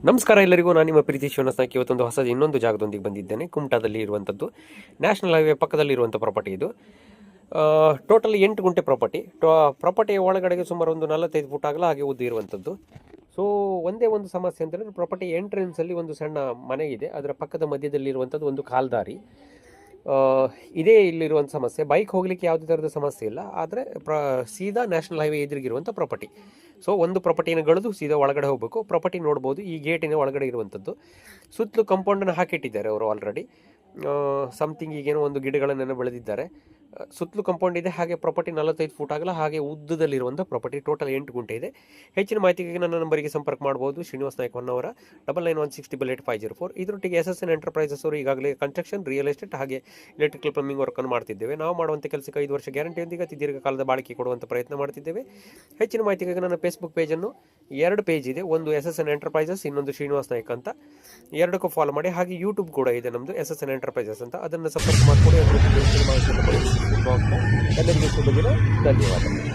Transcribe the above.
ನಮಸ್ಕಾರ ಎಲ್ಲರಿಗೂ. ನಾನು ನಿಮ್ಮ ಪ್ರೀತಿ ಶಿವನಸ್ನಾಕಿ. ಇವತ್ತೊಂದು ಹೊಸ ಇನ್ನೊಂದು ಜಾಗದೊಂದಿಗೆ ಬಂದಿದ್ದೇನೆ. ಕುಮಟಾದಲ್ಲಿ ಇರುವಂಥದ್ದು ನ್ಯಾಷನಲ್ ಹೈವೇ ಪಕ್ಕದಲ್ಲಿ ಇರುವಂಥ ಪ್ರಾಪರ್ಟಿ ಇದು. ಟೋಟಲ್ 8 ಗುಂಟೆ ಪ್ರಾಪರ್ಟಿಯ ಒಳಗಡೆಗೆ ಸುಮಾರು ಒಂದು 45 ಫುಟ್ ಆಗಲ ಹಾಗೆ ಉದ್ದ ಇರುವಂಥದ್ದು. ಸೊ ಒಂದೇ ಒಂದು ಸಮಸ್ಯೆ ಅಂತಂದರೆ ಪ್ರಾಪರ್ಟಿ ಎಂಟ್ರೆನ್ಸಲ್ಲಿ ಒಂದು ಸಣ್ಣ ಮನೆ ಇದೆ. ಅದರ ಪಕ್ಕದ ಮಧ್ಯದಲ್ಲಿರುವಂಥದ್ದು ಒಂದು ಕಾಲ್ದಾರಿ ಇದೇ ಇಲ್ಲಿರುವಂಥ ಸಮಸ್ಯೆ. ಬೈಕ್ ಹೋಗಲಿಕ್ಕೆ ಯಾವುದೇ ಥರದ ಸಮಸ್ಯೆ ಇಲ್ಲ, ಆದರೆ ಸೀದಾ ನ್ಯಾಷನಲ್ ಹೈವೇ ಎದುರಿಗಿರುವಂಥ ಪ್ರಾಪರ್ಟಿ. ಸೊ ಒಂದು ಪ್ರಾಪರ್ಟಿನ ಗಳದು ಸೀದಾ ಒಳಗಡೆ ಹೋಗಬೇಕು. ಪ್ರಾಪರ್ಟಿ ನೋಡ್ಬೋದು, ಈ ಗೇಟಿನ ಒಳಗಡೆ ಇರುವಂಥದ್ದು. ಸುತ್ತಲೂ ಕಂಪೌಂಡನ್ನು ಹಾಕಿಟ್ಟಿದ್ದಾರೆ ಅವರು ಆಲ್ರೆಡಿ. ಸಮಥಿಂಗ್ ಈಗೇನೋ ಒಂದು ಗಿಡಗಳನ್ನೆಲ್ಲ ಬೆಳೆದಿದ್ದಾರೆ. ಸುತ್ತಲೂ ಕಂಪೌಂಡ್ ಇದೆ. ಹಾಗೆ ಪ್ರಾಪರ್ಟಿ 45 ಫುಟ್ ಆಗಲ್ಲ ಹಾಗೆ ಉದ್ದದಲ್ಲಿರುವಂಥ ಪ್ರಾಪರ್ಟಿ. ಟೋಟಲ್ 8 ಗುಂಟೆ ಇದೆ. ಹೆಚ್ಚಿನ ಮಾಹಿತಿಗೆ ನನ್ನ ನಂಬರಿಗೆ ಸಂಪರ್ಕ ಮಾಡ್ಬೋದು. ಶ್ರೀನಿವಾಸ್ ನಾಯ್ಕ ಅವರ 9916880504. ಇದರೊಟ್ಟಿಗೆ SSN ಎಂಟರ್ಪ್ರೈಸಸ್ ಅವರು ಈಗಾಗಲೇ ಕನ್ಸ್ಟ್ರಕ್ಷನ್, ರಿಯಲ್ ಎಸ್ಟೇಟ್ ಹಾಗೆ ಎಲೆಕ್ಟ್ರಿಕಲ್ ಪ್ಲಂಬಿಂಗ್ ವರ್ಕನ್ನು ಮಾಡ್ತಿದ್ದೇವೆ. ನಾವು ಮಾಡುವಂಥ ಕೆಲಸಕ್ಕೆ 5 ವರ್ಷ ಗ್ಯಾರಂಟಿಯೊಂದಿಗೆ ಅತಿ ದೀರ್ಘಕಾಲದ ಬಾಳಿಕೆ ಕೊಡುವಂಥ ಪ್ರಯತ್ನ ಮಾಡ್ತಿದ್ದೇವೆ. ಹೆಚ್ಚಿನ ಮಾಹಿತಿಗಾಗಿ ನನ್ನ ಫೇಸ್ಬುಕ್ ಪೇಜನ್ನು 2 ಪೇಜ್ ಇದೆ. ಒಂದು SSN ಎಂಟರ್ಪ್ರೈಸಸ್, ಇನ್ನೊಂದು ಶ್ರೀನಿವಾಸ್ ನಾಯ್ಕ ಅಂತ. ಎರಡಕ್ಕೂ ಫಾಲೋ ಮಾಡಿ. ಹಾಗೆ ಯೂಟ್ಯೂಬ್ ಕೂಡ ಇದೆ ನಮ್ಮದು SSN ಎಂಟರ್ಪ್ರೈಸಸ್ ಅಂತ. ಅದನ್ನು ಸಂಪರ್ಕ ಮಾಡಿಕೊಡಿ. ಎಲ್ಲರಿಗೂ ಶುಭ ದಿನ. ಧನ್ಯವಾದ.